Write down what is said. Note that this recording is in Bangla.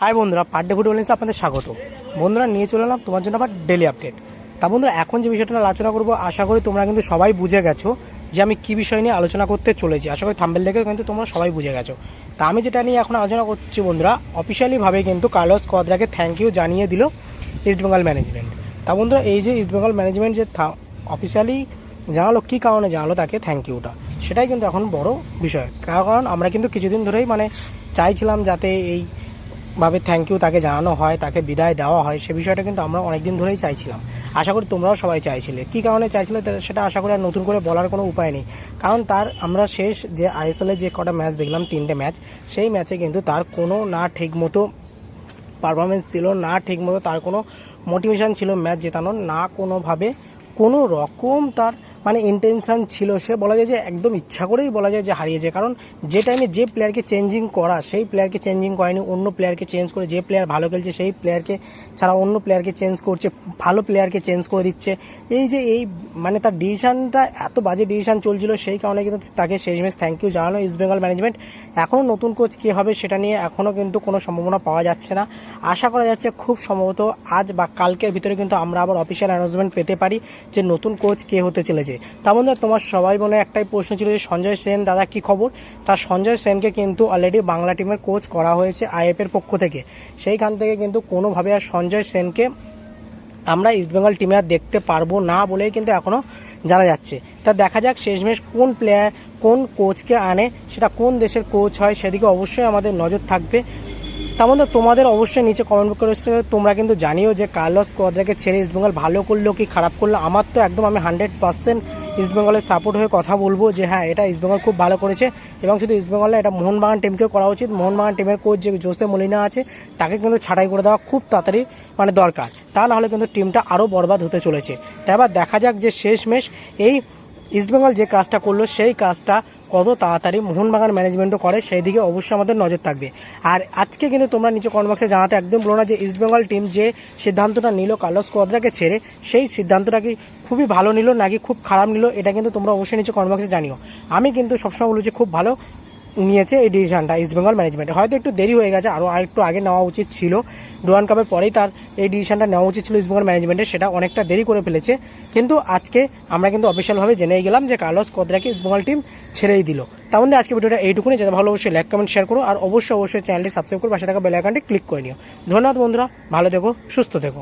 হাই বন্ধুরা, পার ডে ফুটবল নিউজে আপনাদের স্বাগত। বন্ধুরা, নিয়ে চলে এলাম তোমার জন্য আবার ডেলি আপডেট। তা বন্ধুরা, এখন যে বিষয়টা নিয়ে আলোচনা করবো, আশা করি তোমরা কিন্তু সবাই বুঝে গেছো যে আমি কী বিষয় নিয়ে আলোচনা করতে চলেছি। আশা করি থাম্বনেল দেখে কিন্তু তোমরা সবাই বুঝে গেছো। তা আমি যেটা নিয়ে এখন আলোচনা করছি বন্ধুরা, অফিসিয়ালিভাবে কিন্তু কার্লোস কোয়াদ্রাকে থ্যাংক ইউ জানিয়ে দিল ইস্টবেঙ্গল ম্যানেজমেন্ট। তা বন্ধুরা, এই যে ইস্টবেঙ্গল ম্যানেজমেন্ট যে অফিসিয়ালি জানালো, কী কারণে জানালো তাকে থ্যাংক ইউটা, সেটাই কিন্তু এখন বড় বিষয়। কারণ আমরা কিন্তু কিছুদিন ধরেই চাইছিলাম যাতে এইভাবে থ্যাংক ইউ তাকে জানানো হয়, তাকে বিদায় দেওয়া হয়। সে বিষয়টা কিন্তু আমরা অনেক দিন ধরেই চাইছিলাম। আশা করি তোমরাও সবাই চাইছিলে। কী কারণে চাইছিলে সেটা আশা করি আর নতুন করে বলার কোনো উপায় নেই। কারণ আমরা শেষ যে আইএসএলে যে কটা ম্যাচ দেখলাম, 3টে ম্যাচ, সেই ম্যাচে কিন্তু তার কোনো না ঠিকমতো পারফরমেন্স ছিল, না ঠিকমতো তার কোনো মোটিভেশন ছিল ম্যাচ জেতানোর, না কোনোভাবে কোনো রকম তার ইন্টেনশান ছিল। সে বলা যায় যে একদম ইচ্ছা করেই বলা যায় যে হারিয়েছে। কারণ যে টাইমে যে প্লেয়ারকে চেঞ্জিং করা, সেই প্লেয়ারকে চেঞ্জিং করেনি, অন্য প্লেয়ারকে চেঞ্জ করে, যে প্লেয়ার ভালো খেলছে সেই প্লেয়ারকে ছাড়া অন্য প্লেয়ারকে চেঞ্জ করছে, ভালো প্লেয়ারকে চেঞ্জ করে দিচ্ছে। এই যে তার ডিসিশানটা এত বাজে ডিসিশান চলছিল, সেই কারণে কিন্তু তাকে শেষমেশ থ্যাংক ইউ জানানো ইস্টবেঙ্গল ম্যানেজমেন্ট। এখনও নতুন কোচ কী হবে সেটা নিয়ে এখনও কিন্তু কোনো সম্ভাবনা পাওয়া যাচ্ছে না। আশা করা যাচ্ছে খুব সম্ভবত আজ বা কালকের ভিতরে কিন্তু আমরা আবার অফিসিয়াল অ্যানাউন্সমেন্ট পেতে পারি যে নতুন কোচ কে হতে চলেছে। তার মধ্যে তোমার সবাই মনে একটাই প্রশ্ন ছিল যে সঞ্জয় সেন দাদা কী খবর। তার সঞ্জয় সেনকে কিন্তু অলরেডি বাংলা টিমের কোচ করা হয়েছে আইএফের পক্ষ থেকে। সেইখান থেকে কিন্তু কোনোভাবে আর সঞ্জয় সেনকে আমরা ইস্টবেঙ্গল টিমে আর দেখতে পারবো না বলেই কিন্তু এখনও জানা যাচ্ছে। তা দেখা যাক শেষমেশ কোন প্লেয়ার কোন কোচকে আনে, সেটা কোন দেশের কোচ হয়, সেদিকে অবশ্যই আমাদের নজর থাকবে। তার মধ্যে তোমাদের অবশ্যই নিচে কমেন্ট করে তোমরা কিন্তু জানিও যে কার্লোস কোয়াদ্রাকে ছেড়ে ইস্টবেঙ্গল ভালো করলো কি খারাপ করলো। আমার তো একদম আমি 100% ইস্টবেঙ্গলের সাপোর্ট হয়ে কথা বলবো যে হ্যাঁ, এটা ইস্টবেঙ্গল খুব ভালো করেছে। এবং শুধু ইস্টবেঙ্গলে এটা মোহনবাগান টিমকেও করা উচিত। মোহনবাগান টিমের কোচ যে জোসে মলিনা আছে, তাকে কিন্তু ছাঁটাই করে দেওয়া খুব তাড়াতাড়ি দরকার। তা নাহলে কিন্তু টিমটা আরও বরবাদ হতে চলেছে। তাই এবার দেখা যাক যে শেষমেশ এই ইস্টবেঙ্গল যে কাজটা করলো সেই কাজটা কত তাড়াতাড়ি মোহনবাগান ম্যানেজমেন্টও করে, সেই দিকে অবশ্যই আমাদের নজর থাকবে। আর আজকে কিন্তু তোমরা নিচে কমেন্ট বক্সে জানাতে একদম বলো না যে ইস্টবেঙ্গল টিম যে সিদ্ধান্তটা নিল কার্লোস কোয়াদ্রাকে ছেড়ে, সেই সিদ্ধান্তটা কি খুবই ভালো নিল নাকি খুব খারাপ নিল, এটা কিন্তু তোমরা অবশ্যই নিচে কমেন্ট বক্সে জানিও। আমি কিন্তু সবসময় বলছি খুব ভালো নিয়েছে এই ডিসিশনটা ইস্টবেঙ্গল ম্যানেজমেন্ট। হয়তো একটু দেরি হয়ে গেছে, আরেকটু আগে নেওয়া উচিত ছিল। ডুরান্ড কাপের পরেই তার এই ডিসিশনটা নেওয়া উচিত ছিল ইস্টবেঙ্গল ম্যানেজমেন্টের, সেটা অনেকটা দেরি করে ফেলেছে। কিন্তু আজকে আমরা কিন্তু অফিসিয়ালভাবে জেনেই গেলাম যে কার্লোস কোয়াদ্রাকে ইস্টবেঙ্গল টিম ছেড়েই দিল। তার মধ্যে আজকে ভিডিওটা এইটুকুনি। যাতে ভালো অবশ্যই লাইক কমেন্ট শেয়ার করো, আর অবশ্যই চ্যানেলটি সাবস্ক্রাইব করে পাশে থাকা বেল আইকনটি ক্লিক করে নিও। ধন্যবাদ বন্ধুরা, ভালো থেকো, সুস্থ থেকো।